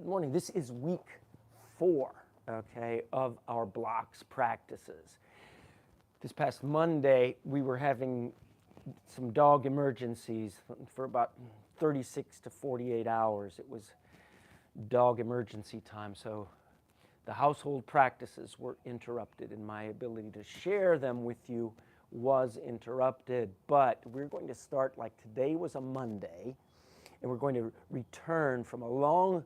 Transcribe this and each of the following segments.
Good morning. This is week 4, okay, of our blocks practices. This past Monday, we were having some dog emergencies for about 36 to 48 hours. It was dog emergency time, so the household practices were interrupted, and my ability to share them with you was interrupted. But we're going to start like today was a Monday, and we're going to return from a long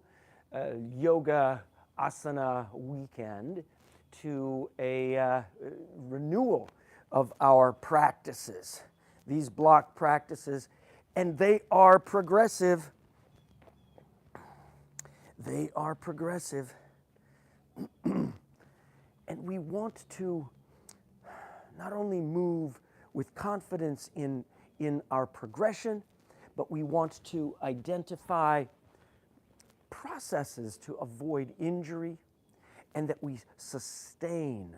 yoga asana weekend to a renewal of our practices, these block practices, and they are progressive. They are progressive. And we want to not only move with confidence in our progression, but we want to identify processes to avoid injury and that we sustain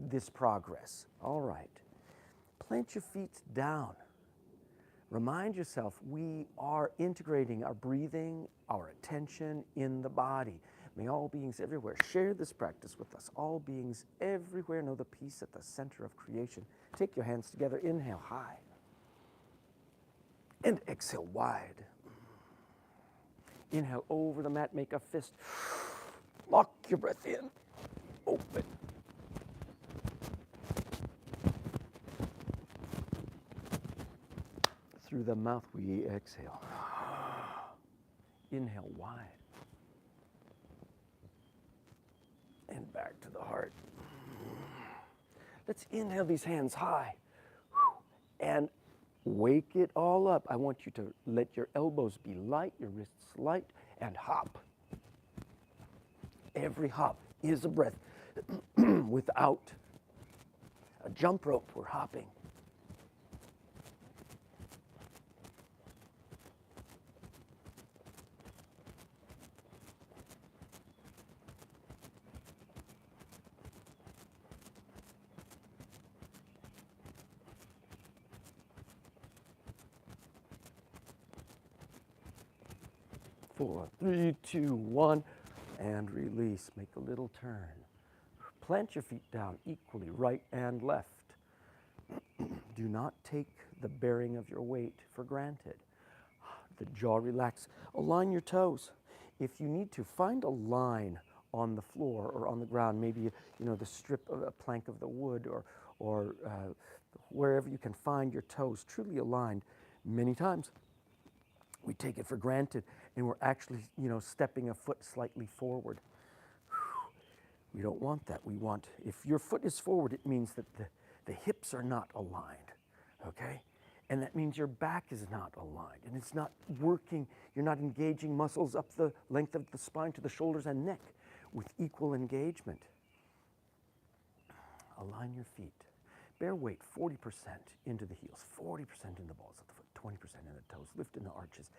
this progress. All right. Plant your feet down. Remind yourself we are integrating our breathing, our attention in the body. May all beings everywhere share this practice with us. All beings everywhere know the peace at the center of creation. Take your hands together. Inhale high. And exhale wide. Inhale over the mat, make a fist. Lock your breath in. Open. Through the mouth we exhale. Inhale wide. And back to the heart. Let's inhale these hands high. And wake it all up. I want you to let your elbows be light, your wrists light, and hop. Every hop is a breath. Without a jump rope, we're hopping. Four, 3, 2, 1, and release. Make a little turn. Plant your feet down equally, right and left. Do not take the bearing of your weight for granted. The jaw relax. Align your toes. If you need to, find a line on the floor or on the ground, maybe the strip of a plank of the wood or wherever you can find your toes truly aligned. Many times we take it for granted, and we're actually, stepping a foot slightly forward. We don't want that. We want, if your foot is forward, it means that the hips are not aligned, okay? And that means your back is not aligned, and it's not working. You're not engaging muscles up the length of the spine to the shoulders and neck with equal engagement. Align your feet. Bear weight 40% into the heels, 40% in the balls of the foot, 20% in the toes. Lift in the arches.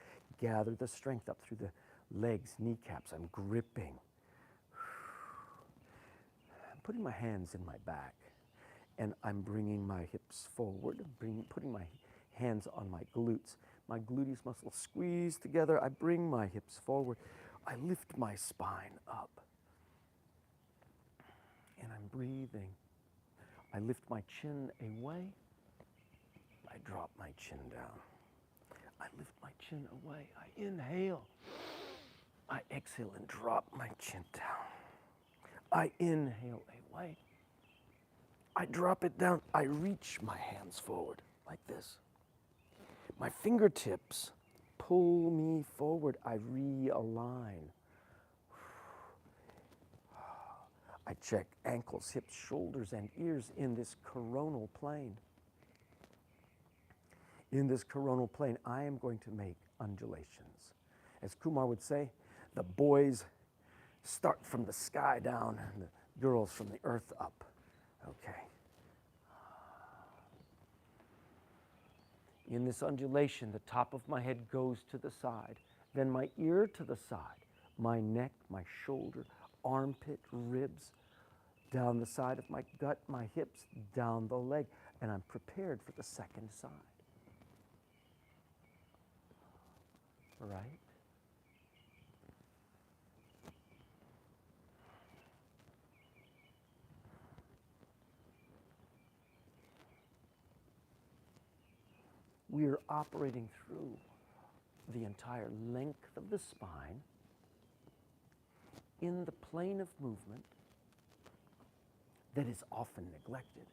Gather the strength up through the legs, kneecaps. I'm gripping. I'm putting my hands in my back, and I'm bringing my hips forward, putting my hands on my glutes. My gluteus muscles squeeze together. I bring my hips forward. I lift my spine up, and I'm breathing. I lift my chin away. I drop my chin down. I lift my chin away. I inhale. I exhale and drop my chin down. I inhale away. I drop it down. I reach my hands forward like this. My fingertips pull me forward. I realign. I check ankles, hips, shoulders, and ears in this coronal plane. In this coronal plane, I am going to make undulations. As Kumar would say, the boys start from the sky down and the girls from the earth up. Okay. In this undulation, the top of my head goes to the side, then my ear to the side, my neck, my shoulder, armpit, ribs, down the side of my gut, my hips, down the leg, and I'm prepared for the second side. Right? We are operating through the entire length of the spine in the plane of movement that is often neglected.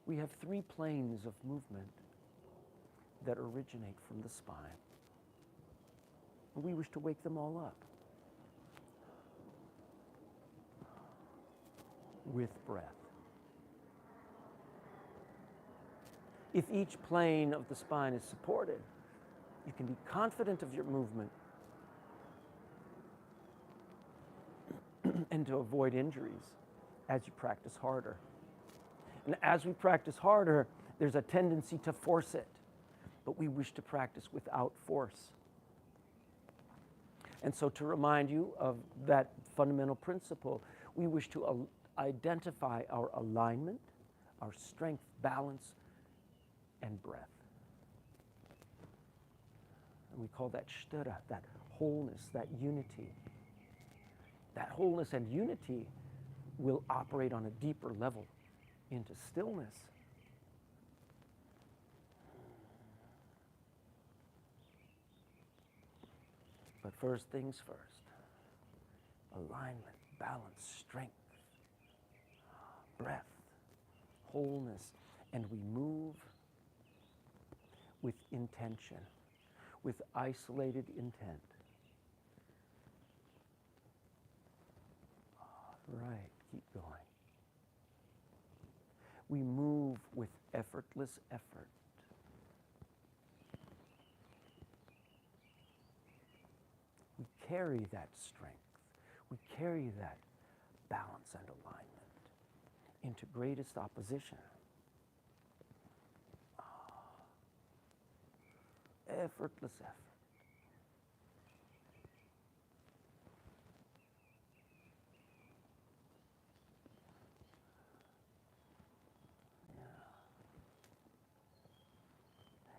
We have 3 planes of movement that originate from the spine. We wish to wake them all up with breath. If each plane of the spine is supported, you can be confident of your movement and to avoid injuries as you practice harder. And as we practice harder, there's a tendency to force it, but we wish to practice without force. And so to remind you of that fundamental principle, we wish to identify our alignment, our strength, balance, and breath. And we call that sthira, that wholeness, that unity. That wholeness and unity will operate on a deeper level into stillness. But first things first, alignment, balance, strength, breath, wholeness, and we move with intention, with isolated intent. Right, keep going. We move with effortless effort. We carry that strength. We carry that balance and alignment into greatest opposition. Effortless effort.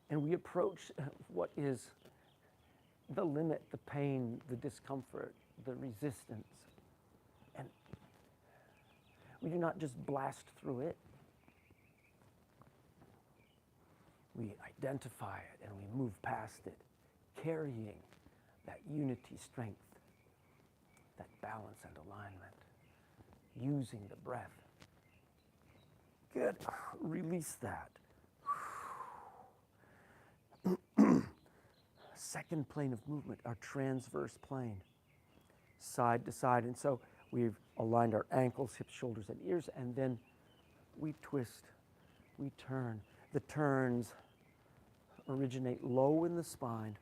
And we approach what is the limit, the pain, the discomfort, the resistance. And we do not just blast through it. We identify it and we move past it, carrying that unity, strength, that balance and alignment, using the breath. Good. Release that. Second plane of movement, our transverse plane, side to side. And so we've aligned our ankles, hips, shoulders, and ears, and then we twist, we turn. The turns originate low in the spine.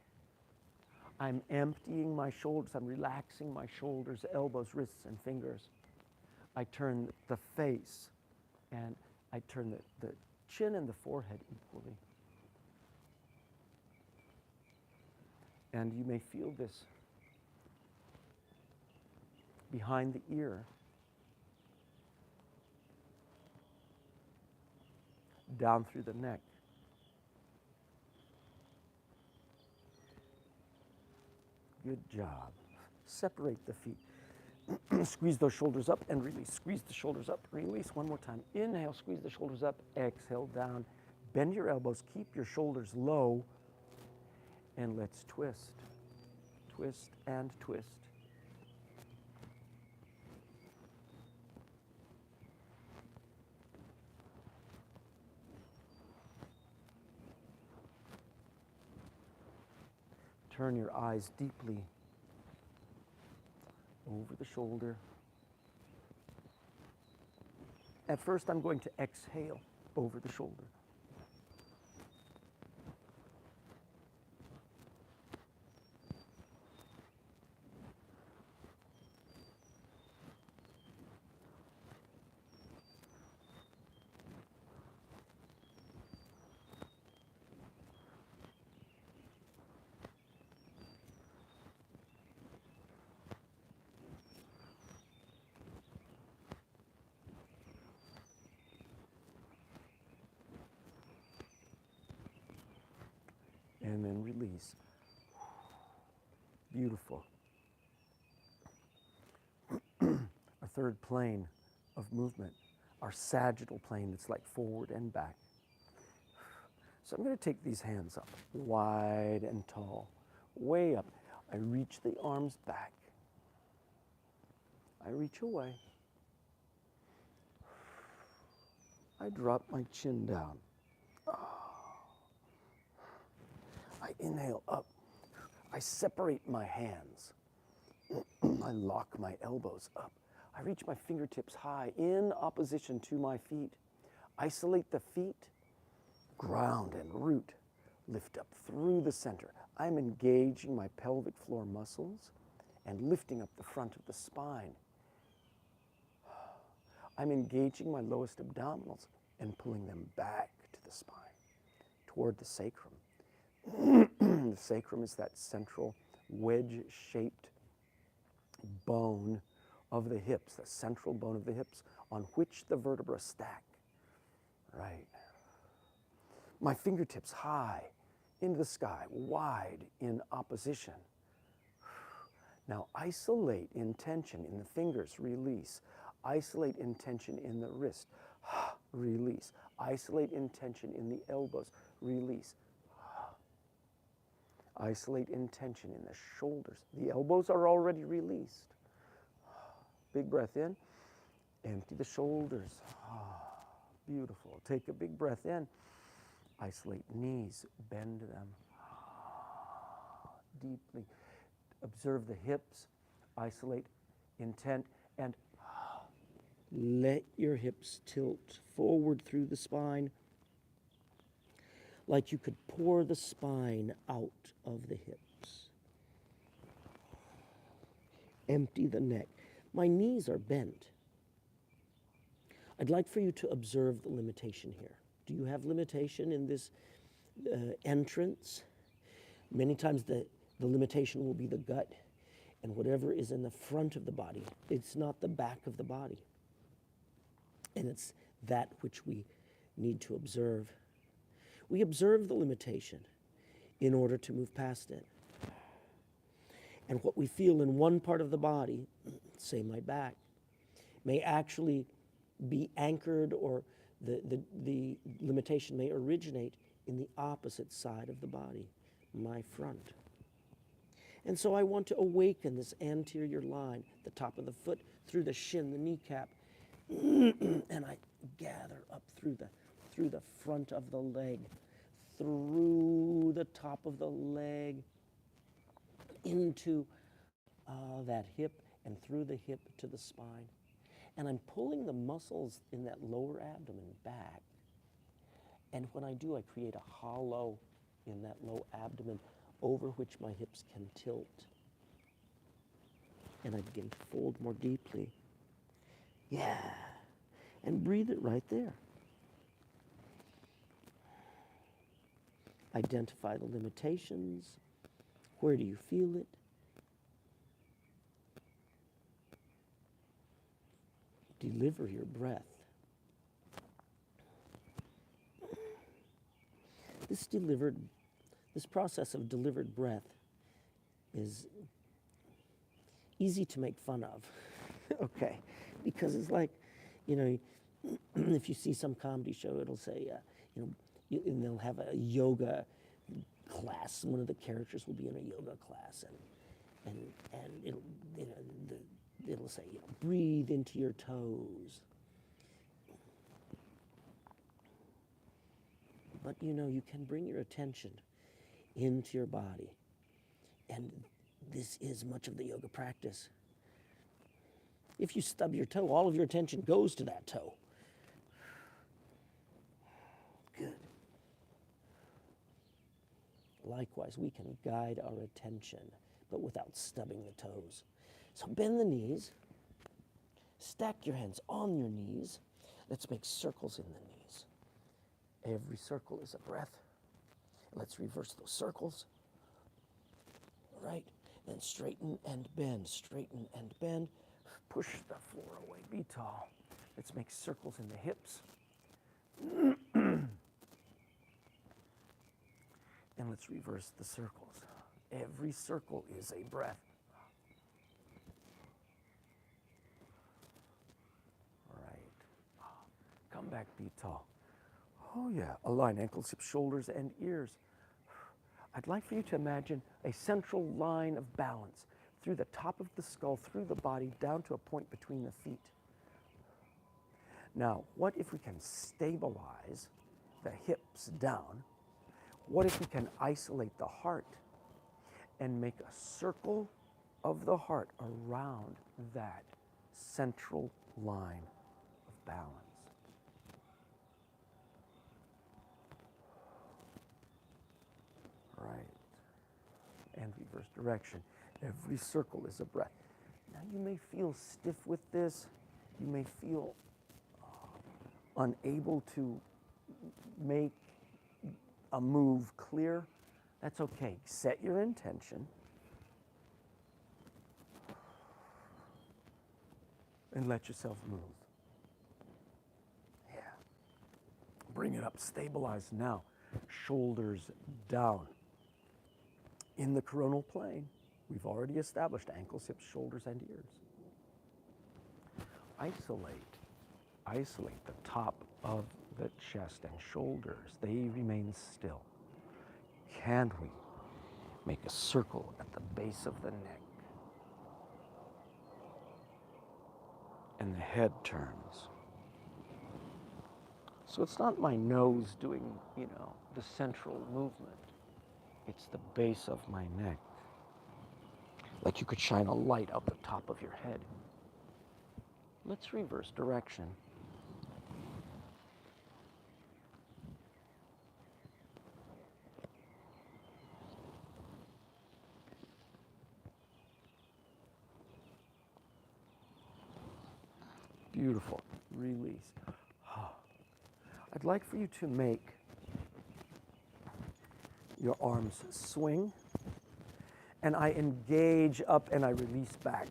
I'm emptying my shoulders, I'm relaxing my shoulders, elbows, wrists, and fingers. I turn the face, and I turn the chin and the forehead equally. And you may feel this behind the ear, down through the neck. Good job. Separate the feet. Squeeze those shoulders up and release. Squeeze the shoulders up, release. One more time. Inhale, squeeze the shoulders up. Exhale, down. Bend your elbows. Keep your shoulders low. And let's twist. Twist and twist. Turn your eyes deeply over the shoulder. At first, I'm going to exhale over the shoulder. And then release. Beautiful. Our third plane of movement, our sagittal plane that's like forward and back. So I'm going to take these hands up, wide and tall, way up. I reach the arms back. I reach away. I drop my chin down. I inhale up. I separate my hands. I lock my elbows up. I reach my fingertips high in opposition to my feet. Isolate the feet. Ground and root. Lift up through the center. I'm engaging my pelvic floor muscles and lifting up the front of the spine. I'm engaging my lowest abdominals and pulling them back to the spine, toward the sacrum. The sacrum is that central wedge-shaped bone of the hips, the central bone of the hips on which the vertebrae stack. Right. My fingertips high into the sky, wide in opposition. Now isolate in tension in the fingers, release. Isolate in tension in the wrist, release. Isolate in tension in the elbows, release. Isolate in tension in the shoulders. The elbows are already released. Big breath in, empty the shoulders. Beautiful. Take a big breath in. Isolate knees, bend them deeply. Observe the hips, isolate, intent, and let your hips tilt forward through the spine like you could pour the spine out of the hips. Empty the neck. My knees are bent. I'd like for you to observe the limitation here. Do you have limitation in this entrance? Many times the limitation will be the gut and whatever is in the front of the body. It's not the back of the body. And it's that which we need to observe. We observe the limitation in order to move past it. And what we feel in one part of the body, say my back, may actually be anchored, or the limitation may originate in the opposite side of the body, my front. And so I want to awaken this anterior line, the top of the foot, through the shin, the kneecap, and I gather up through the front of the leg, through the top of the leg, into that hip, and through the hip to the spine. And I'm pulling the muscles in that lower abdomen back. And when I do, I create a hollow in that low abdomen over which my hips can tilt. And I begin to fold more deeply. Yeah. And breathe it right there. Identify the limitations. Where do you feel it? Deliver your breath. This process of delivered breath is easy to make fun of, okay? Because it's like, if you see some comedy show, it'll say, and they'll have a yoga class. One of the characters will be in a yoga class, and it'll say, breathe into your toes. But you can bring your attention into your body. And this is much of the yoga practice. If you stub your toe, all of your attention goes to that toe. Good. Likewise, we can guide our attention, but without stubbing the toes. So bend the knees. Stack your hands on your knees. Let's make circles in the knees. Every circle is a breath. Let's reverse those circles. Right? Then straighten and bend. Straighten and bend. Push the floor away. Be tall. Let's make circles in the hips. And let's reverse the circles. Every circle is a breath. back be tall. Oh yeah, align ankles, hips, shoulders, and ears. I'd like for you to imagine a central line of balance through the top of the skull, through the body, down to a point between the feet. Now, what if we can stabilize the hips down? What if we can isolate the heart and make a circle of the heart around that central line of balance? Right. And reverse direction. Every circle is a breath. Now you may feel stiff with this. You may feel unable to make a move clear. That's okay. Set your intention and let yourself move. Yeah. Bring it up. Stabilize now. Shoulders down. In the coronal plane, we've already established ankles, hips, shoulders, and ears. Isolate the top of the chest and shoulders. They remain still. Can we make a circle at the base of the neck? And the head turns. So it's not my nose doing, the central movement. It's the base of my neck. Like you could shine a light out the top of your head. Let's reverse direction. Beautiful. Release. I'd like for you to make your arms swing, and I engage up and I release back.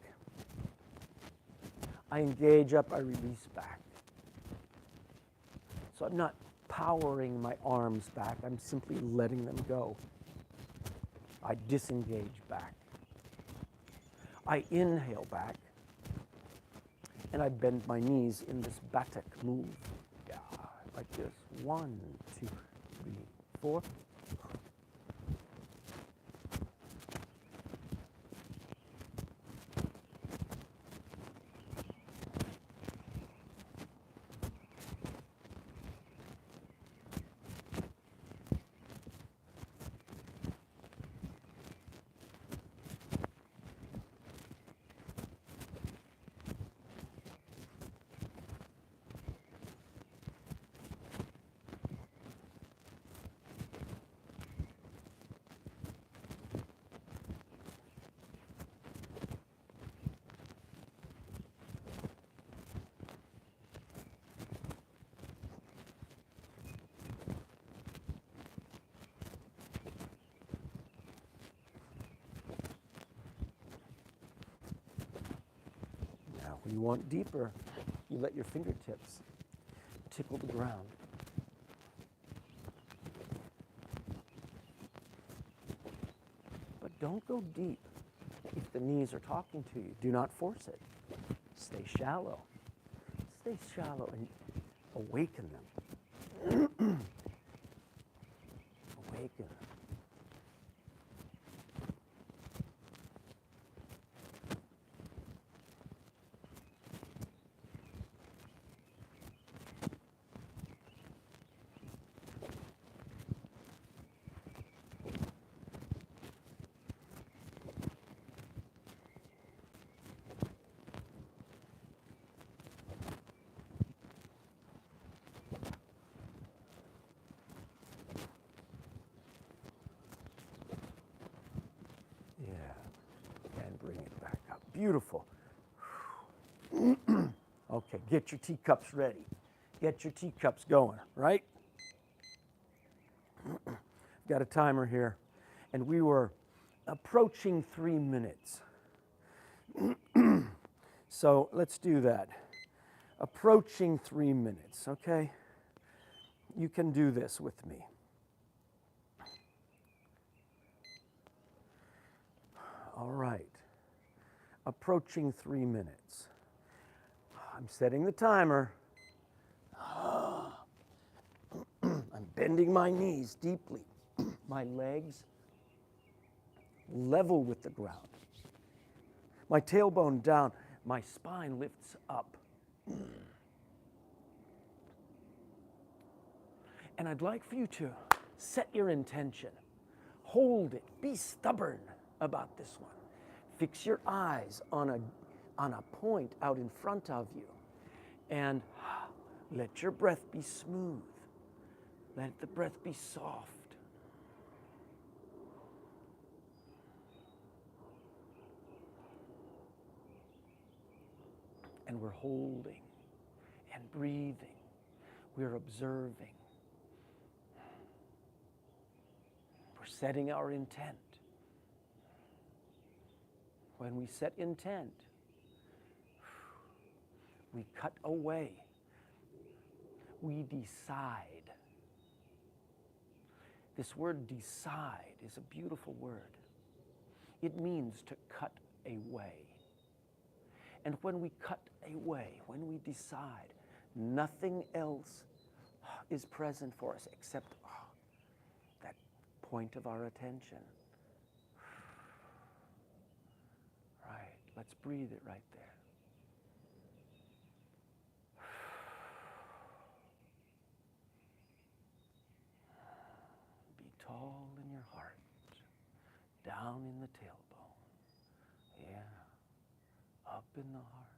I engage up, I release back. So I'm not powering my arms back, I'm simply letting them go. I disengage back. I inhale back, and I bend my knees in this batak move. Yeah, like this. 1, 2, 3, 4. When you want deeper, you let your fingertips tickle the ground. But don't go deep if the knees are talking to you. Do not force it. Stay shallow. Stay shallow and awaken them. Awaken them. Bring it back up. Beautiful. Okay, get your teacups ready. Get your teacups going, right? Got a timer here, and we were approaching 3 minutes. So let's do that. Approaching 3 minutes, okay? You can do this with me. All right. Approaching 3 minutes. I'm setting the timer. Bending my knees deeply, my legs level with the ground. My tailbone down, my spine lifts up. And I'd like for you to set your intention. Hold it. Be stubborn about this one. Fix your eyes on a point out in front of you. And let your breath be smooth. Let the breath be soft. And we're holding and breathing. We're observing. We're setting our intent. When we set intent, we cut away. We decide. This word decide is a beautiful word. It means to cut away. And when we cut away, when we decide, nothing else is present for us except that point of our attention. Right, let's breathe it right there. Be tall in your heart, down in the tailbone. Yeah, up in the heart.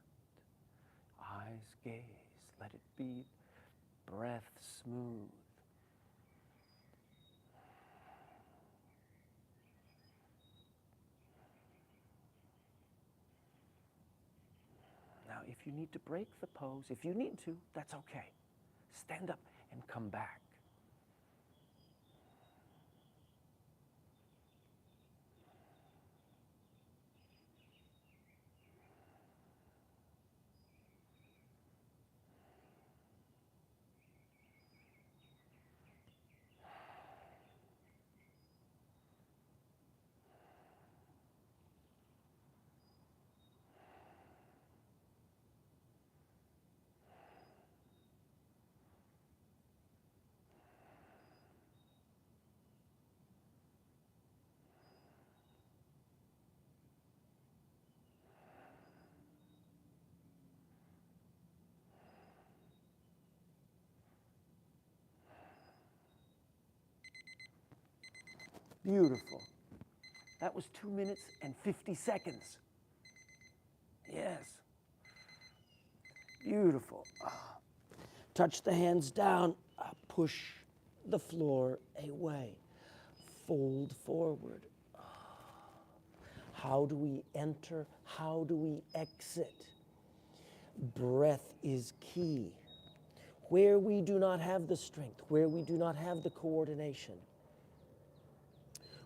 Eyes gaze, let it be. Breath smooth. Now, if you need to break the pose, if you need to, that's okay. Stand up and come back. Beautiful. That was 2 minutes and 50 seconds. Yes. Beautiful. Touch the hands down. Push the floor away. Fold forward. How do we enter? How do we exit? Breath is key. Where we do not have the strength, where we do not have the coordination,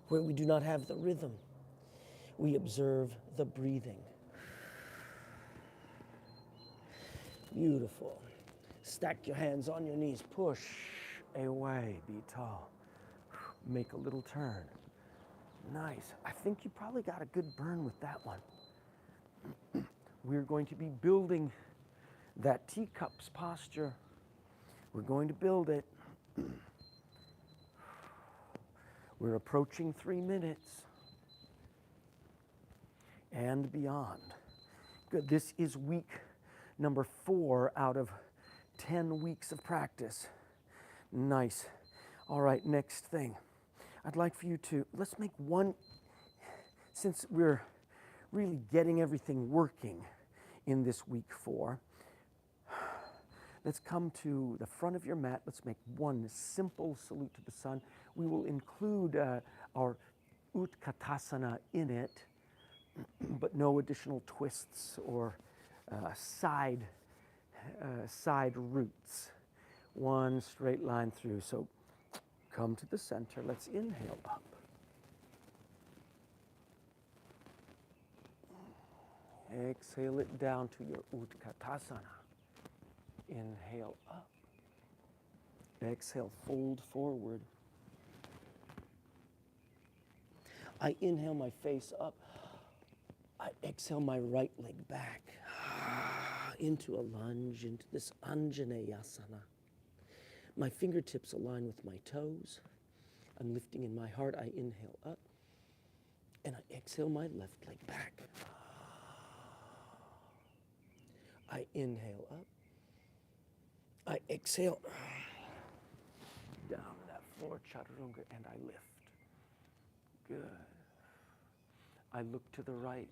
where we do not have the rhythm, we observe the breathing. Beautiful. Stack your hands on your knees. Push away. Be tall. Make a little turn. Nice. I think you probably got a good burn with that one. We're going to be building that teacups posture. We're going to build it. We're approaching 3 minutes and beyond. Good. This is week number 4 out of 10 weeks of practice. Nice. All right, next thing. I'd like for you to, let's make one, since we're really getting everything working in this week 4, let's come to the front of your mat. Let's make one simple salute to the sun. We will include our Utkatasana in it, but no additional twists or side roots. One straight line through. So come to the center. Let's inhale up. Exhale it down to your Utkatasana. Inhale up. Exhale, fold forward. I inhale my face up. I exhale my right leg back into a lunge, into this Anjaneyasana. My fingertips align with my toes. I'm lifting in my heart. I inhale up, and I exhale my left leg back. I inhale up. I exhale down to that floor, chaturanga, and I lift. Good. I look to the right,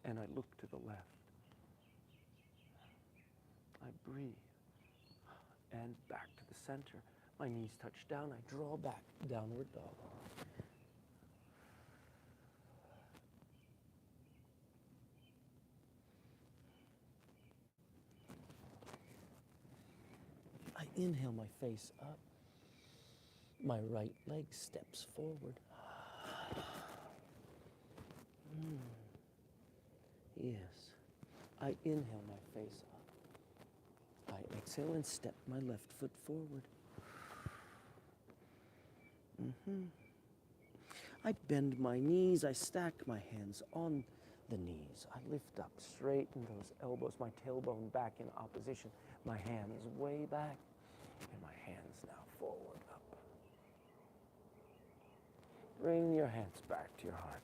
and I look to the left. I breathe, and back to the center. My knees touch down. I draw back, downward dog. I inhale my face up. My right leg steps forward. Yes. I inhale my face up. I exhale and step my left foot forward. I bend my knees. I stack my hands on the knees. I lift up, straighten those elbows, my tailbone back in opposition. My hands way back, and my hands now forward up. Bring your hands back to your heart.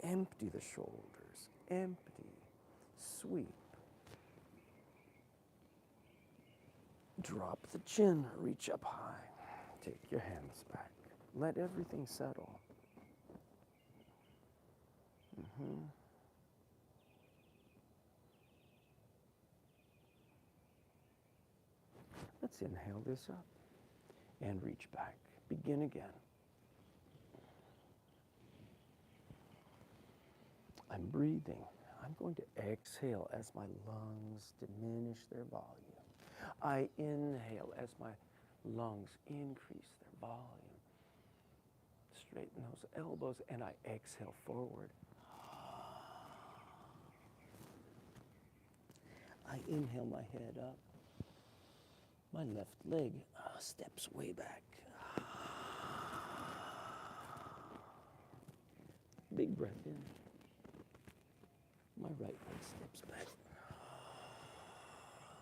Empty the shoulders. Empty. Sweep. Drop the chin. Reach up high. Take your hands back. Let everything settle. Let's inhale this up and reach back. Begin again. I'm breathing. I'm going to exhale as my lungs diminish their volume. I inhale as my lungs increase their volume. Straighten those elbows, and I exhale forward. I inhale my head up. My left leg steps way back. Big breath in. My right leg steps back.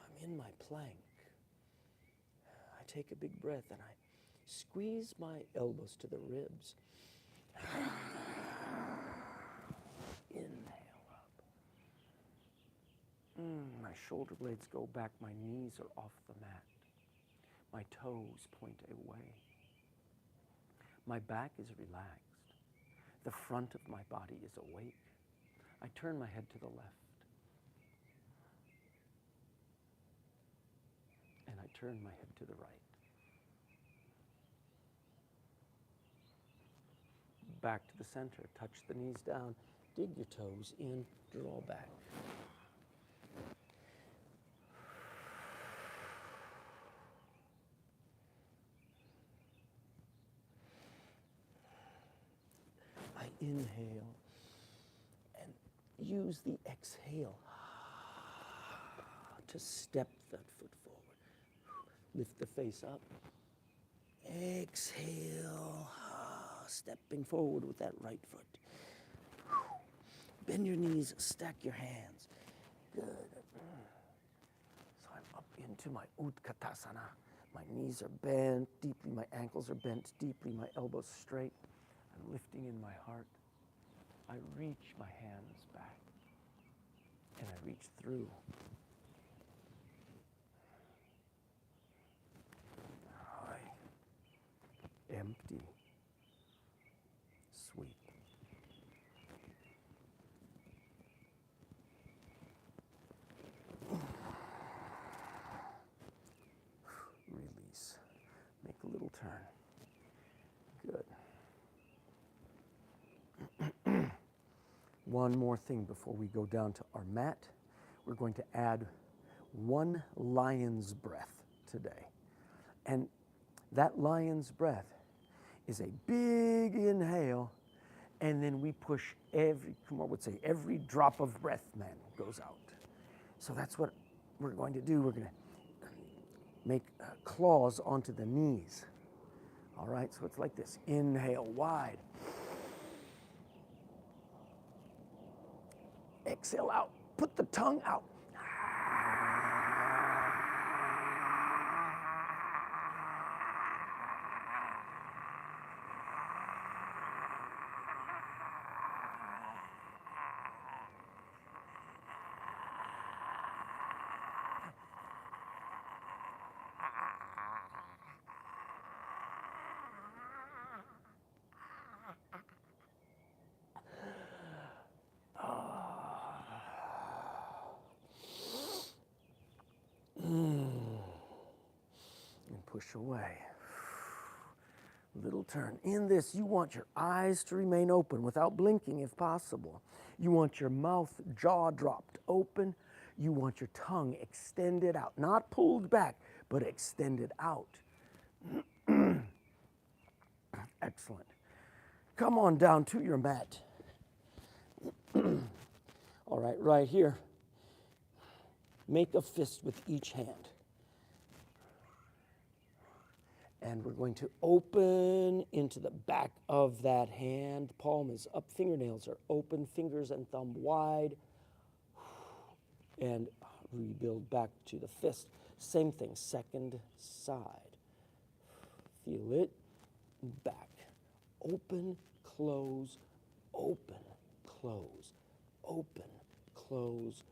I'm in my plank. I take a big breath and I squeeze my elbows to the ribs. Inhale up. My shoulder blades go back. My knees are off the mat. My toes point away. My back is relaxed. The front of my body is awake. I turn my head to the left. And I turn my head to the right. Back to the center. Touch the knees down. Dig your toes in. Draw back. I inhale and use the exhale to step that foot forward. Lift the face up. Exhale, stepping forward with that right foot. Bend your knees, stack your hands. Good. So I'm up into my Utkatasana. My knees are bent deeply, my ankles are bent deeply, my elbows straight. I'm lifting in my heart. I reach my hands back, and I reach through. Empty. Sweep. Release. Make a little turn. Good. One more thing before we go down to our mat. We're going to add one lion's breath today. And that lion's breath is a big inhale, and then we push Kumar would say, every drop of breath, man, goes out. So that's what we're going to do. We're going to make claws onto the knees. All right, so it's like this. Inhale wide. Exhale out. Put the tongue out. push away. Little turn. In this, you want your eyes to remain open without blinking if possible. You want your mouth, jaw dropped open. You want your tongue extended out, not pulled back, but extended out. Excellent. Come on down to your mat. All right, right here. Make a fist with each hand. And we're going to open into the back of that hand. Palm is up, fingernails are open, fingers and thumb wide. And rebuild back to the fist. Same thing, second side. Feel it, back. Open, close, open, close, open, close,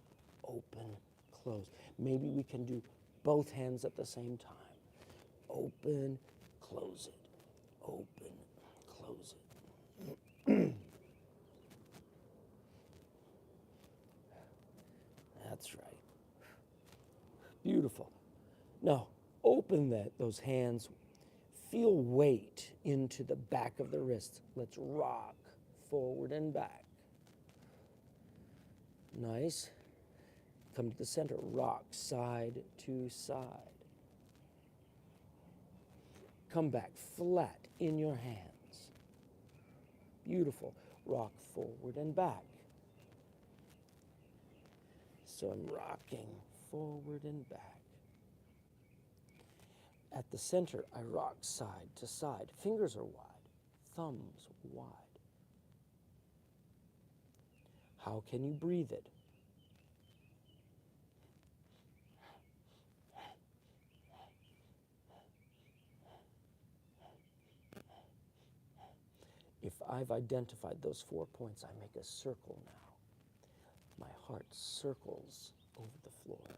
open, close. Maybe we can do both hands at the same time. Open, close it, open, close it. That's right. Beautiful. Now, open those hands. Feel weight into the back of the wrists. Let's rock forward and back. Nice. Come to the center. Rock side to side. Come back flat in your hands. Beautiful. Rock forward and back. So I'm rocking forward and back. At the center, I rock side to side. Fingers are wide, thumbs wide. How can you breathe it? If I've identified those 4 points, I make a circle now. My heart circles over the floor.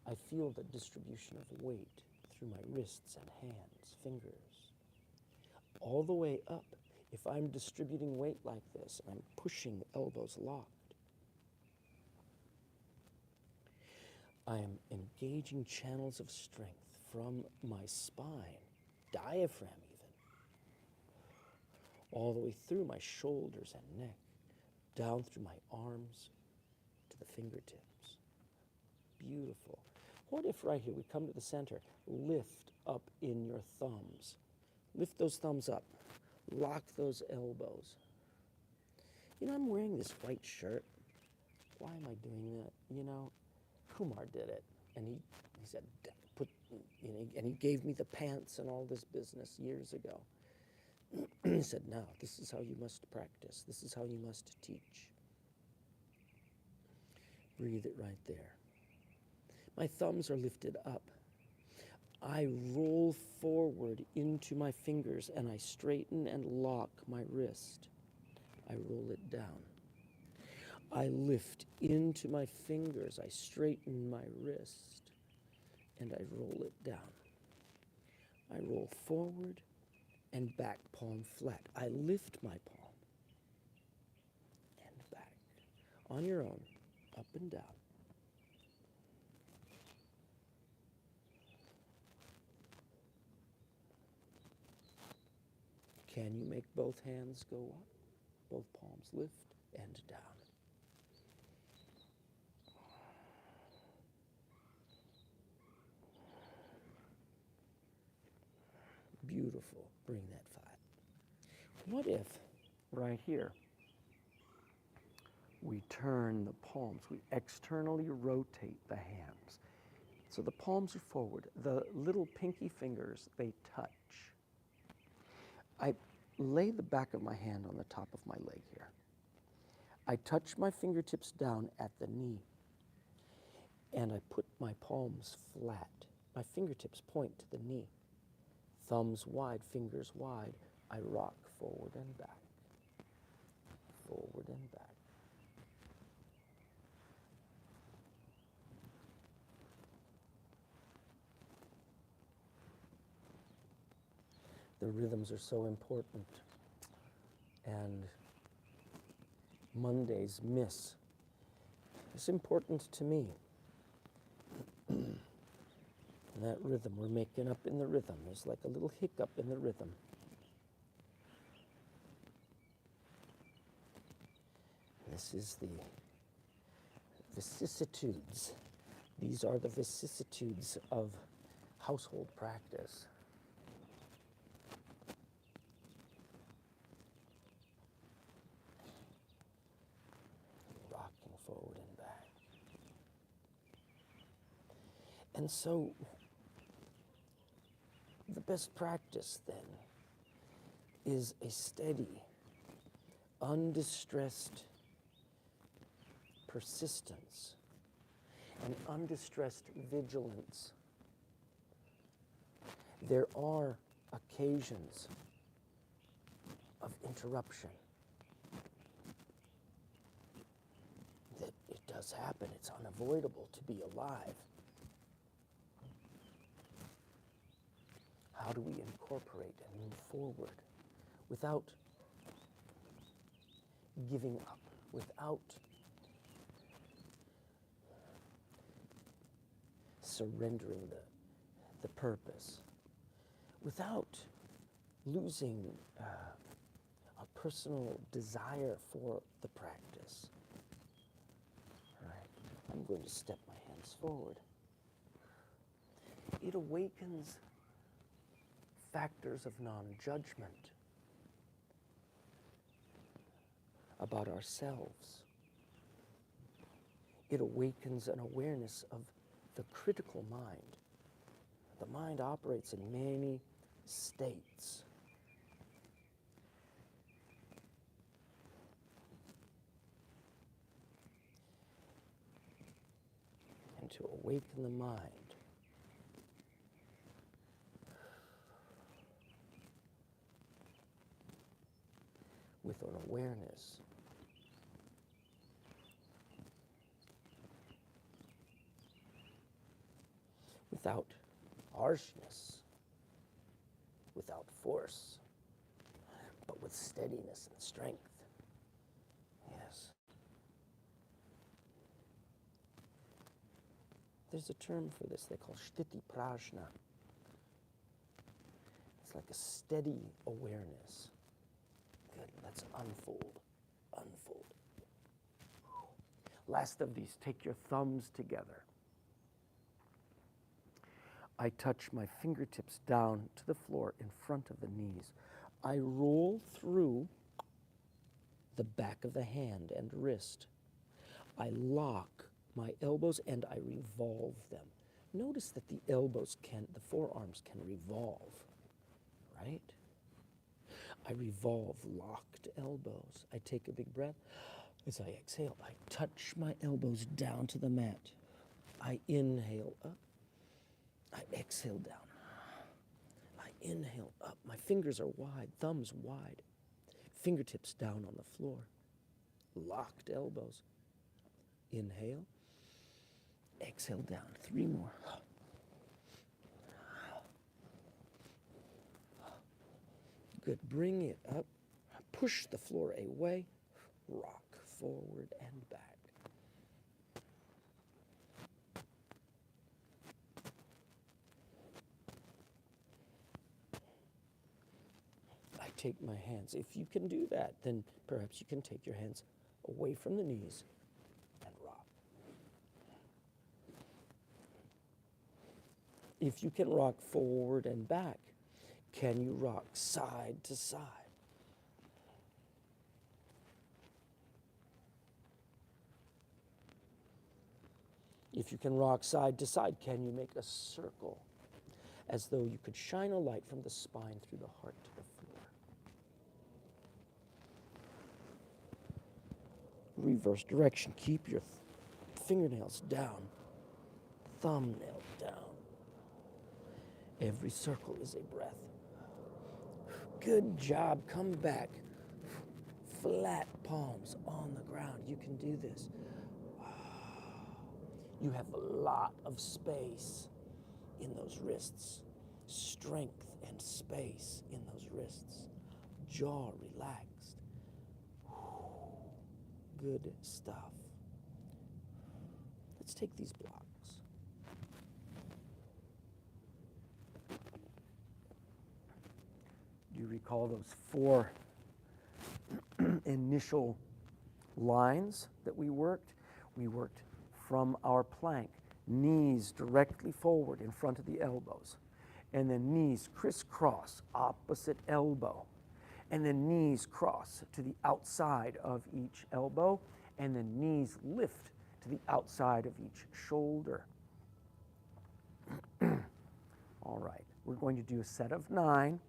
I feel the distribution of weight through my wrists and hands, fingers. All the way up, if I'm distributing weight like this, I'm pushing elbows locked. I am engaging channels of strength from my spine, diaphragm even, all the way through my shoulders and neck, down through my arms to the fingertips. Beautiful. What if right here we come to the center, lift up in your thumbs. Lift those thumbs up. Lock those elbows. You know, I'm wearing this white shirt. Why am I doing that? You know, Kumar did it. And he said, and he gave me the pants and all this business years ago. He said, now, this is how you must practice. This is how you must teach. Breathe it right there. My thumbs are lifted up. I roll forward into my fingers and I straighten and lock my wrist. I roll it down. I lift into my fingers. I straighten my wrist and I roll it down. I roll forward and back, palm flat. I lift my palm and back. On your own, up and down. Can you make both hands go up? Both palms lift and down. Beautiful. Bring that flat. What if, right here, we turn the palms, we externally rotate the hands. So the palms are forward. The little pinky fingers, they touch. I lay the back of my hand on the top of my leg here. I touch my fingertips down at the knee, and I put my palms flat. My fingertips point to the knee. Thumbs wide, fingers wide. I rock forward and back, forward and back. The rhythms are so important, and Mondays miss. It's important to me. that rhythm. We're making up in the rhythm. There's like a little hiccup in the rhythm. This is the vicissitudes. These are the vicissitudes of household practice. Rocking forward and back. And so, the best practice then is a steady, undistressed persistence and undistressed vigilance. There are occasions of interruption. That it does happen. It's unavoidable to be alive. How do we incorporate and move forward without giving up, without surrendering the purpose, without losing a personal desire for the practice? All right, I'm going to step my hands forward. It awakens factors of non-judgment about ourselves. It awakens an awareness of the critical mind. The mind operates in many states. And to awaken the mind with an awareness without harshness, without force, but with steadiness and strength. Yes. There's a term for this they call sthiti prajna. It's like a steady awareness. Good, let's unfold. Last of these, take your thumbs together. I touch my fingertips down to the floor in front of the knees. I roll through the back of the hand and wrist. I lock my elbows and I revolve them. Notice that the forearms can revolve, right? I revolve locked elbows. I take a big breath. As I exhale, I touch my elbows down to the mat. I inhale up. I exhale down. I inhale up. My fingers are wide, thumbs wide. Fingertips down on the floor. Locked elbows. Inhale. Exhale down. 3 more. Good. Bring it up. Push the floor away. Rock forward and back. I take my hands. If you can do that, then perhaps you can take your hands away from the knees and rock. If you can rock forward and back, can you rock side to side? If you can rock side to side, can you make a circle as though you could shine a light from the spine through the heart to the floor? Reverse direction. Keep your fingernails down, thumbnail down. Every circle is a breath. Good job. Come back. Flat palms on the ground. You can do this. You have a lot of space in those wrists. Strength and space in those wrists. Jaw relaxed. Good stuff. Let's take these blocks. you recall those 4 initial lines that we worked from our plank, knees directly forward in front of the elbows, and then knees crisscross opposite elbow, and then knees cross to the outside of each elbow, and then knees lift to the outside of each shoulder. All right, we're going to do a set of 9,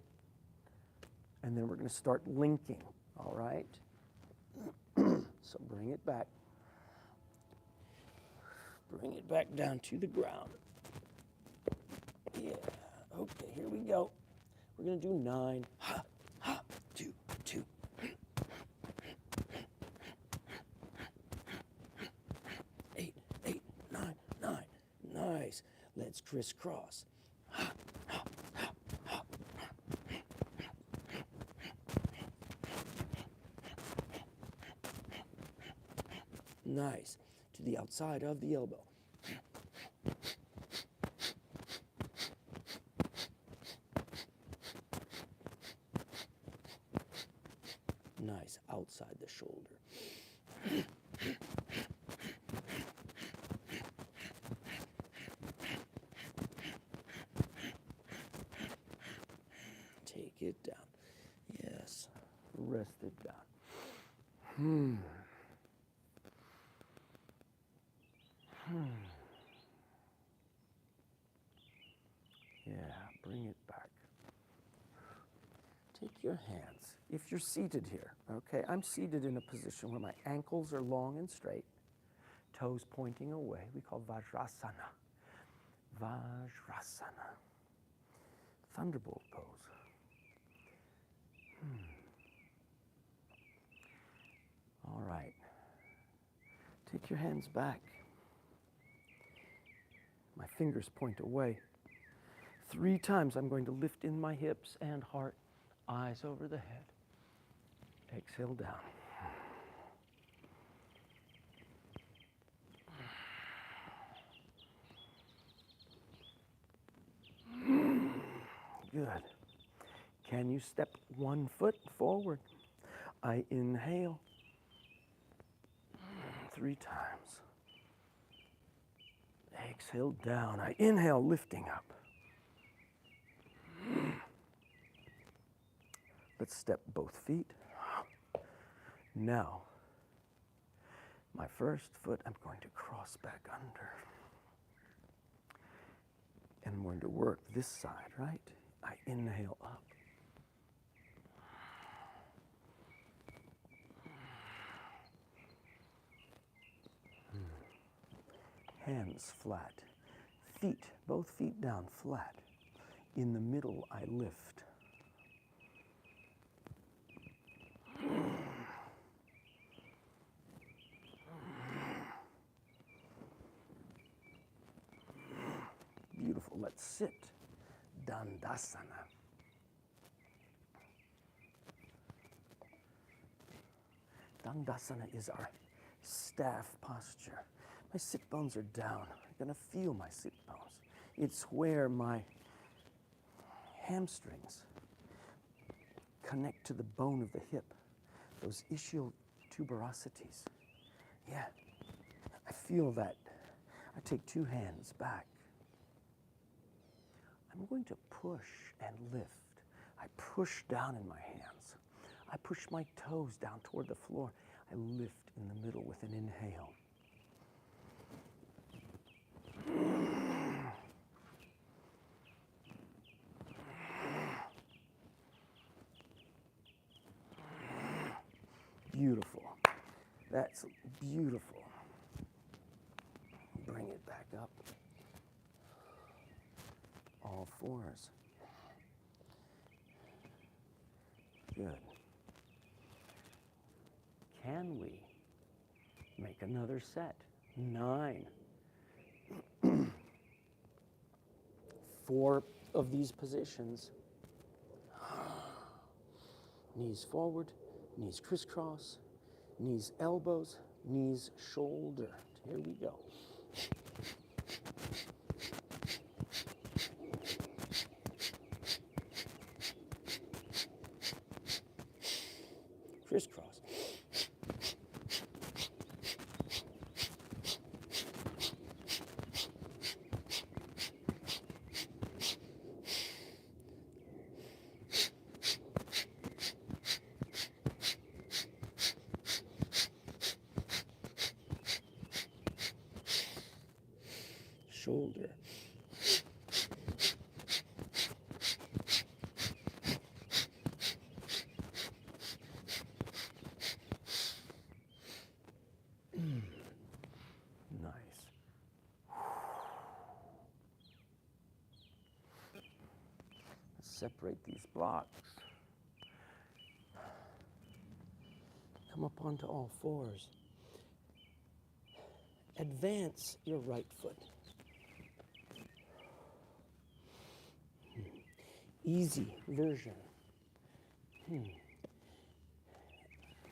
and then we're going to start linking, all right? So bring it back. Bring it back down to the ground. Yeah, okay, here we go. We're going to do 9. Ha, ha, 2, 2. 8, 8, 9, 9. Nice. Let's crisscross. Ha, ha, ha, ha. Nice. To the outside of the elbow. Nice. Outside the shoulder. Take it down. Yes. Rest it down. Yeah, bring it back. Take your hands, if you're seated here, okay? I'm seated in a position where my ankles are long and straight, toes pointing away. We call Vajrasana. Vajrasana. Thunderbolt pose. All right. Take your hands back. My fingers point away. 3 times I'm going to lift in my hips and heart, eyes over the head. Exhale down. Good. Can you step 1 foot forward? I inhale 3 times. Exhale down. I inhale, lifting up. Let's step both feet. Now, my first foot, I'm going to cross back under. And I'm going to work this side, right? I inhale up. Hands flat. Feet, both feet down flat. In the middle, I lift. Beautiful. Let's sit. Dandasana. Dandasana is our staff posture. My sit bones are down. You're going to feel my sit bones. It's where my hamstrings connect to the bone of the hip, those ischial tuberosities. Yeah, I feel that. I take 2 hands back. I'm going to push and lift. I push down in my hands. I push my toes down toward the floor. I lift in the middle with an inhale. Beautiful. That's beautiful. Bring it back up. All 4s. Good. Can we make another set? 9. 4 of these positions. Knees forward, knees crisscross, knees elbows, knees shoulder. Here we go. crisscross. Shoulder. Nice. Let's separate these blocks. Come up onto all fours. Advance your right foot. Easy version.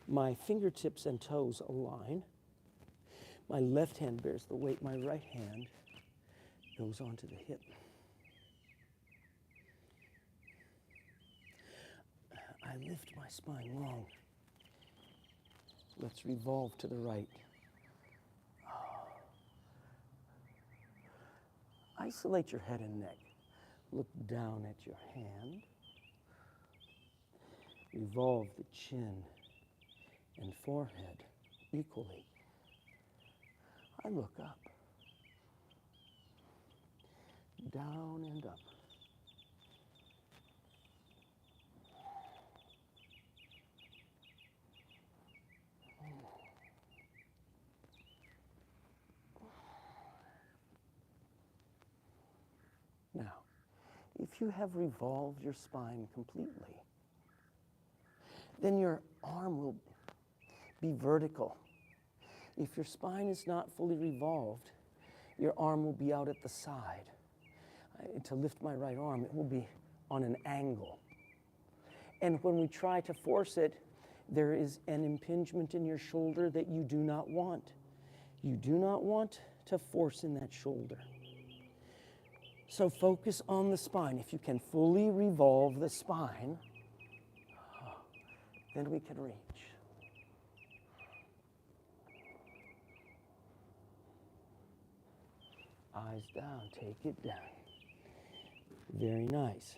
My fingertips and toes align. My left hand bears the weight. My right hand goes onto the hip. I lift my spine long. Let's revolve to the right. Isolate your head and neck. Look down at your hand. Revolve the chin and forehead equally. I look up. Down and up. Now, if you have revolved your spine completely, then your arm will be vertical. If your spine is not fully revolved, your arm will be out at the side. To lift my right arm, it will be on an angle. And when we try to force it, there is an impingement in your shoulder that you do not want. You do not want to force in that shoulder. So focus on the spine. If you can fully revolve the spine, then we can reach. Eyes down, take it down. Very nice.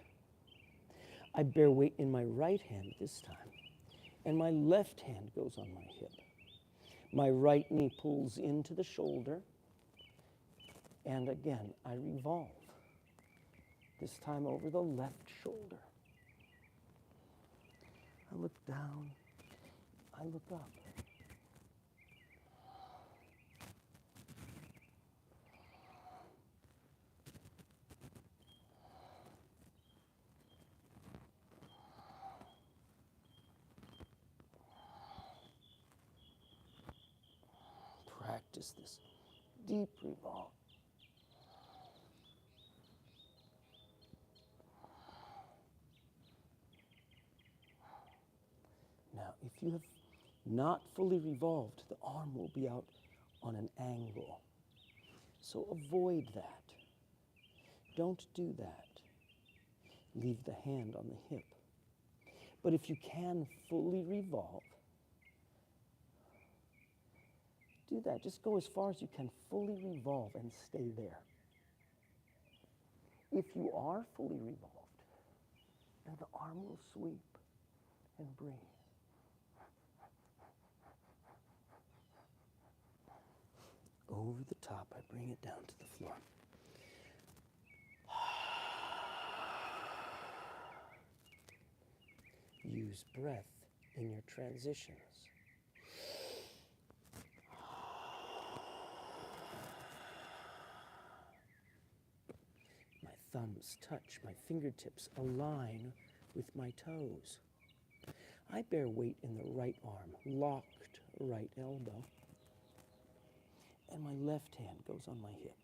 I bear weight in my right hand this time, and my left hand goes on my hip. My right knee pulls into the shoulder, and again, I revolve. This time over the left shoulder. I look down, I look up. Practice this deep revolve. Now, if you have not fully revolved, the arm will be out on an angle. So avoid that. Don't do that. Leave the hand on the hip. But if you can fully revolve, do that. Just go as far as you can fully revolve and stay there. If you are fully revolved, then the arm will sweep and breathe. Over the top, I bring it down to the floor. Use breath in your transitions. My thumbs touch, my fingertips align with my toes. I bear weight in the right arm, locked right elbow, and my left hand goes on my hip.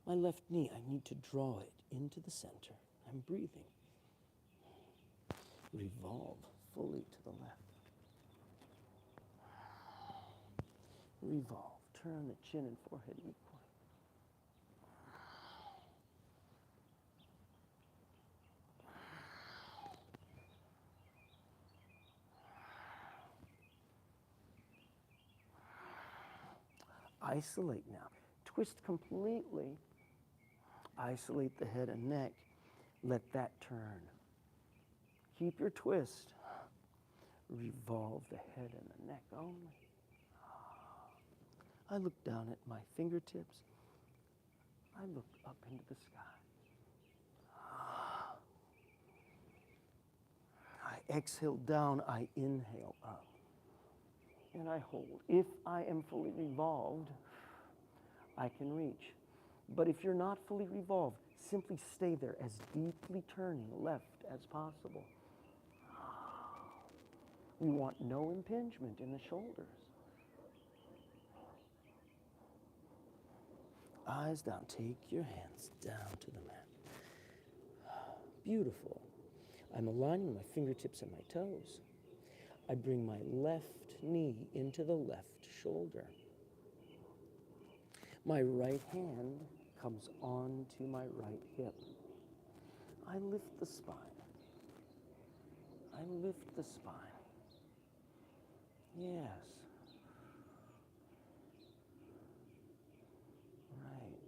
My left knee, I need to draw it into the center. I'm breathing. Revolve fully to the left. Revolve. Turn the chin and forehead equal. Isolate now. Twist completely. Isolate the head and neck. Let that turn. Keep your twist. Revolve the head and the neck only. I look down at my fingertips. I look up into the sky. I exhale down, I inhale up. And I hold. If I am fully revolved, I can reach. But if you're not fully revolved, simply stay there as deeply turning left as possible. We want no impingement in the shoulders. Eyes down. Take your hands down to the mat. Beautiful. I'm aligning my fingertips and my toes. I bring my left knee into the left shoulder. My right hand comes onto my right hip. I lift the spine. I lift the spine. Yes. Right.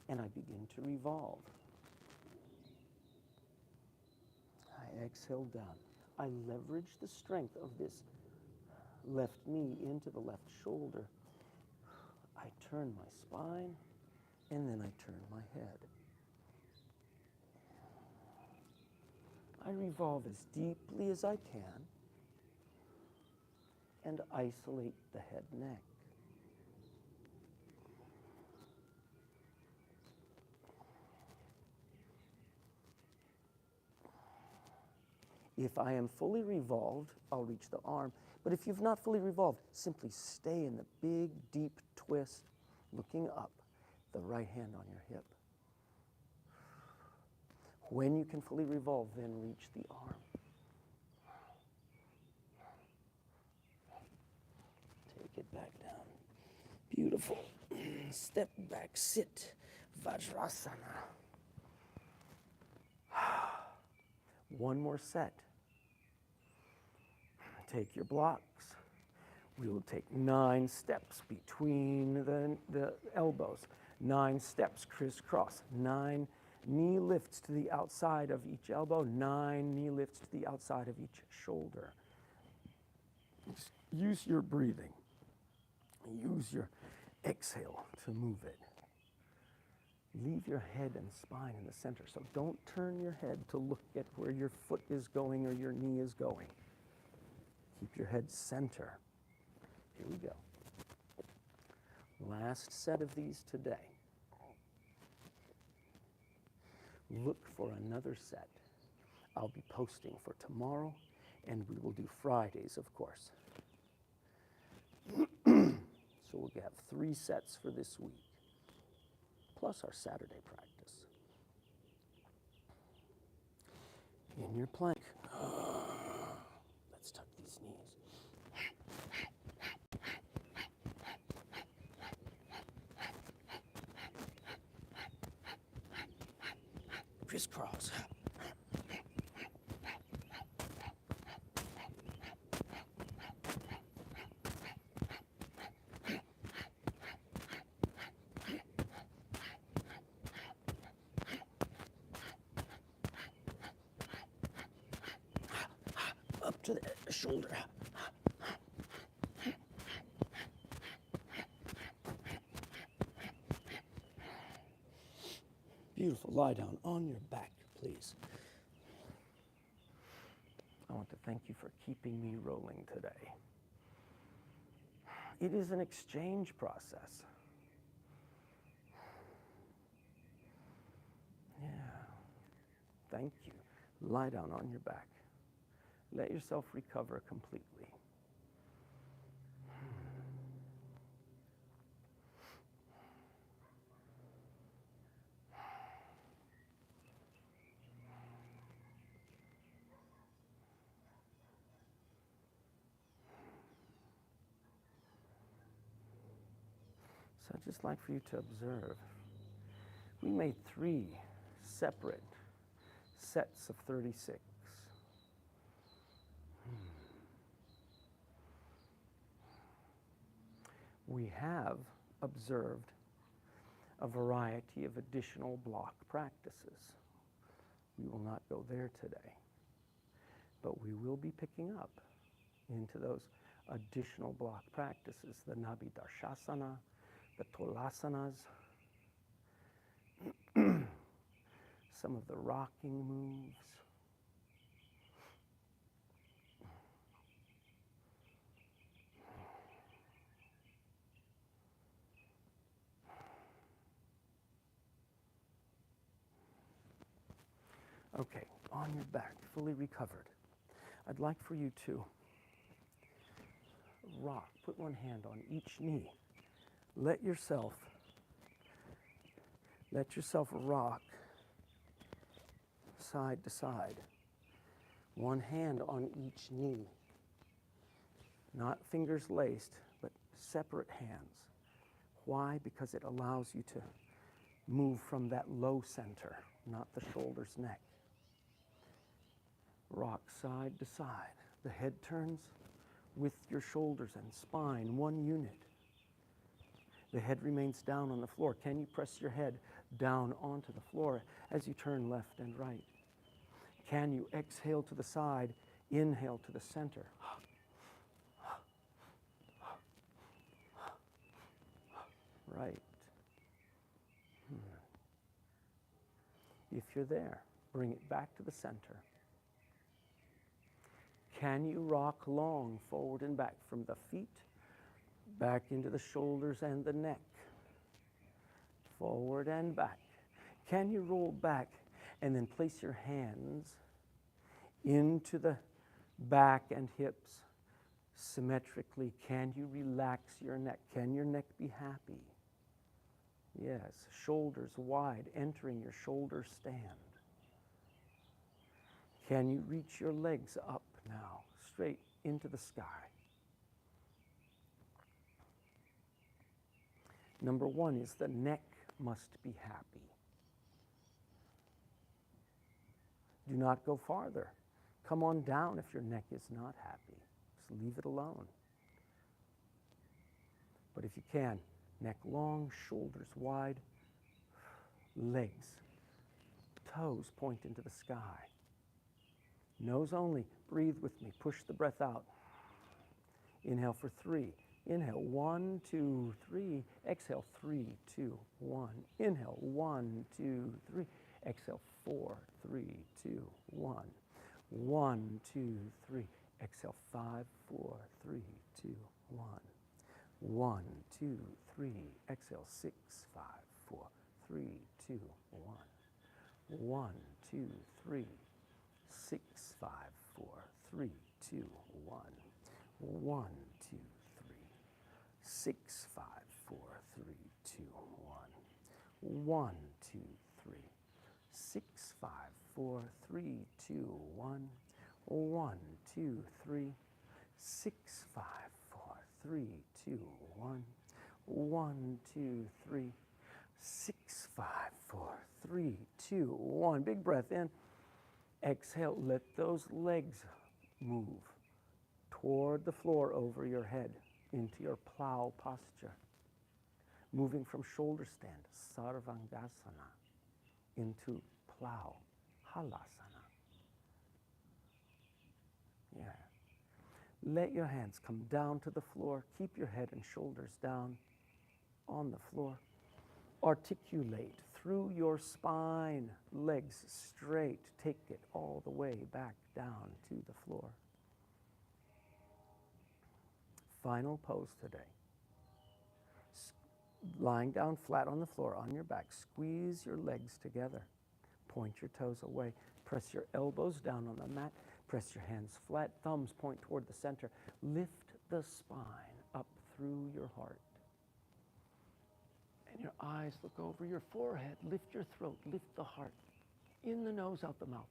And I begin to revolve. I exhale down. I leverage the strength of this left knee into the left shoulder. I turn my spine, and then I turn my head. I revolve as deeply as I can and isolate the head neck. If I am fully revolved, I'll reach the arm. But if you've not fully revolved, simply stay in the big, deep twist, looking up, the right hand on your hip. When you can fully revolve, then reach the arm. Take it back down. Beautiful. Step back, sit, Vajrasana. One more set. Take your blocks. We will take 9 steps between the elbows. 9 steps crisscross. 9 knee lifts to the outside of each elbow. 9 knee lifts to the outside of each shoulder. Use your breathing. Use your exhale to move it. Leave your head and spine in the center. So don't turn your head to look at where your foot is going or your knee is going. Keep your head center. Here we go. Last set of these today. Look for another set. I'll be posting for tomorrow, and we will do Fridays, of course. So we'll have 3 sets for this week, plus our Saturday practice. In your plank. Let's tuck these knees. Crisscross. Up to the shoulder. Beautiful. Lie down on your back, please. I want to thank you for keeping me rolling today. It is an exchange process. Yeah. Thank you. Lie down on your back. Let yourself recover completely. So I'd just like for you to observe. We made 3 separate sets of 36. We have observed a variety of additional block practices. We will not go there today, but we will be picking up into those additional block practices, the Nabidarshasana, the Tolasanas, some of the rocking moves. Okay, on your back, fully recovered. I'd like for you to rock. Put one hand on each knee. Let yourself rock side to side. One hand on each knee. Not fingers laced, but separate hands. Why? Because it allows you to move from that low center, not the shoulders, neck. Rock side to side. The head turns with your shoulders and spine, one unit. The head remains down on the floor. Can you press your head down onto the floor as you turn left and right? Can you exhale to the side, inhale to the center? Right. If you're there, bring it back to the center. Can you rock long, forward and back, from the feet, back into the shoulders and the neck, forward and back? Can you roll back and then place your hands into the back and hips symmetrically? Can you relax your neck? Can your neck be happy? Yes, shoulders wide, entering your shoulder stand. Can you reach your legs up now, straight into the sky? Number one is the neck must be happy. Do not go farther. Come on down if your neck is not happy. Just leave it alone. But if you can, neck long, shoulders wide, legs, toes point into the sky. Nose only. Breathe with me. Push the breath out. Inhale for 3. Inhale, 1, 2, 3. Exhale, 3, 2, 1. Inhale, 1, 2, 3. Exhale, 4, 3, 2, 1. 1, 2, 3. Exhale, 5, 4, 3, 2, 1. 1, 2, 3. Exhale, 6, 5, 4, 3, 2, 1. 1, 2, 3. 6, 5, 4, 3, 2, 1. 1, 2, 3. 6, 5, 4, 3, 2, 1. 1, 2, 3. 6, 5, 4, 3, 2, 1. 1, 2, 3. 6, 5, 4, 3, 2, 1. 1, 2, 3. 6, 5, 4, 3, 2, 1. Big breath in. Exhale, let those legs move toward the floor over your head into your plow posture. Moving from shoulder stand, Sarvangasana, into plow, Halasana. Yeah. Let your hands come down to the floor. Keep your head and shoulders down on the floor. Articulate through your spine, legs straight. Take it all the way back down to the floor. Final pose today. Lying down flat on the floor, on your back. Squeeze your legs together. Point your toes away. Press your elbows down on the mat. Press your hands flat. Thumbs point toward the center. Lift the spine up through your heart. And your eyes look over your forehead. Lift your throat. Lift the heart. In the nose, out the mouth.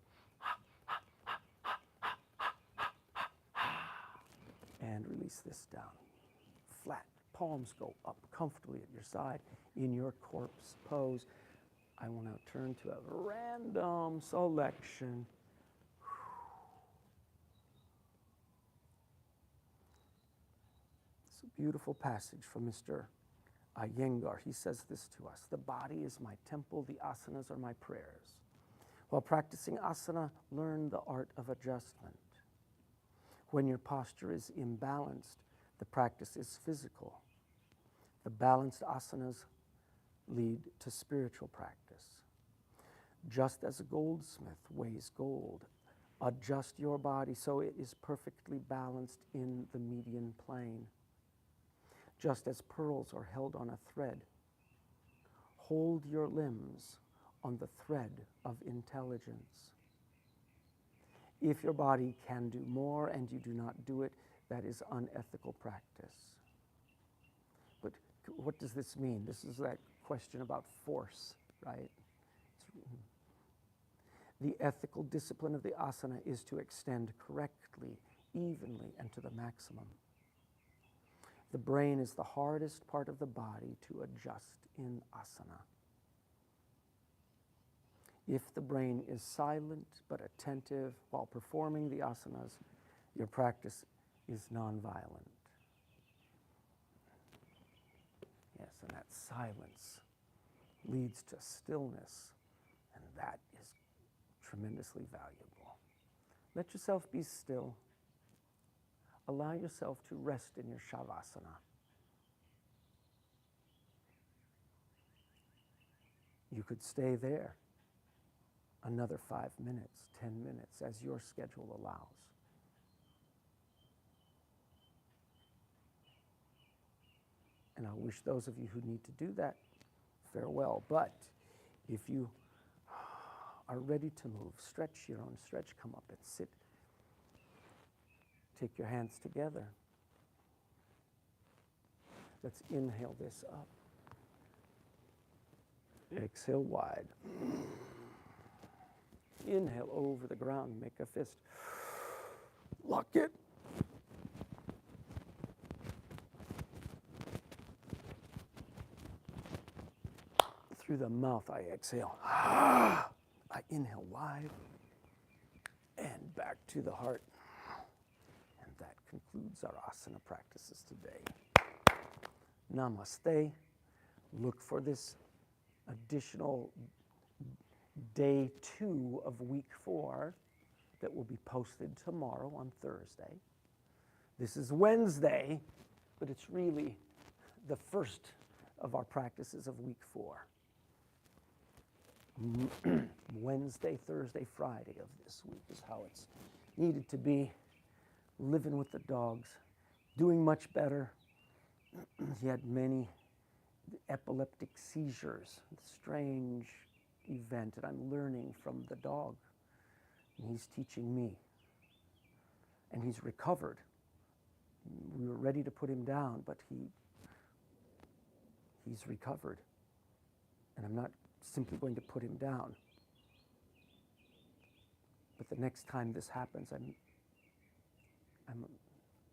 And release this down. Flat. Palms go up comfortably at your side in your corpse pose. I will now turn to a random selection. So beautiful passage from Mr. Iyengar. He says this to us: the body is my temple, the asanas are my prayers. While practicing asana, learn the art of adjustment. When your posture is imbalanced, the practice is physical. The balanced asanas lead to spiritual practice. Just as a goldsmith weighs gold, adjust your body so it is perfectly balanced in the median plane. Just as pearls are held on a thread, hold your limbs on the thread of intelligence. If your body can do more and you do not do it, that is unethical practice. But what does this mean? This is that question about force, right? The ethical discipline of the asana is to extend correctly, evenly, and to the maximum. The brain is the hardest part of the body to adjust in asana. If the brain is silent but attentive while performing the asanas, your practice is nonviolent. Yes, and that silence leads to stillness, and that is tremendously valuable. Let yourself be still. Allow yourself to rest in your shavasana. You could stay there another 5 minutes, 10 minutes, as your schedule allows. And I wish those of you who need to do that farewell. But if you are ready to move, stretch your own stretch, come up and sit. Take your hands together. Let's inhale this up. Exhale wide. Inhale over the ground, make a fist. Lock it. Through the mouth, I exhale. I inhale wide and back to the heart. And that concludes our asana practices today. Namaste. Look for this additional day 2 of week 4 that will be posted tomorrow on Thursday. This is Wednesday, but it's really the first of our practices of week 4. Wednesday, Thursday, Friday of this week is how it's needed to be. Living with the dogs, doing much better. He had many epileptic seizures, strange event, and I'm learning from the dog. And he's teaching me. And he's recovered. We were ready to put him down, but he's recovered. And I'm not simply going to put him down. But the next time this happens, I'm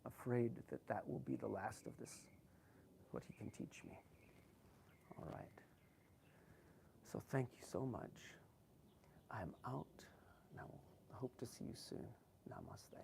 afraid that will be the last of this, what he can teach me. All right. So thank you so much. I'm out. Now, I hope to see you soon. Namaste.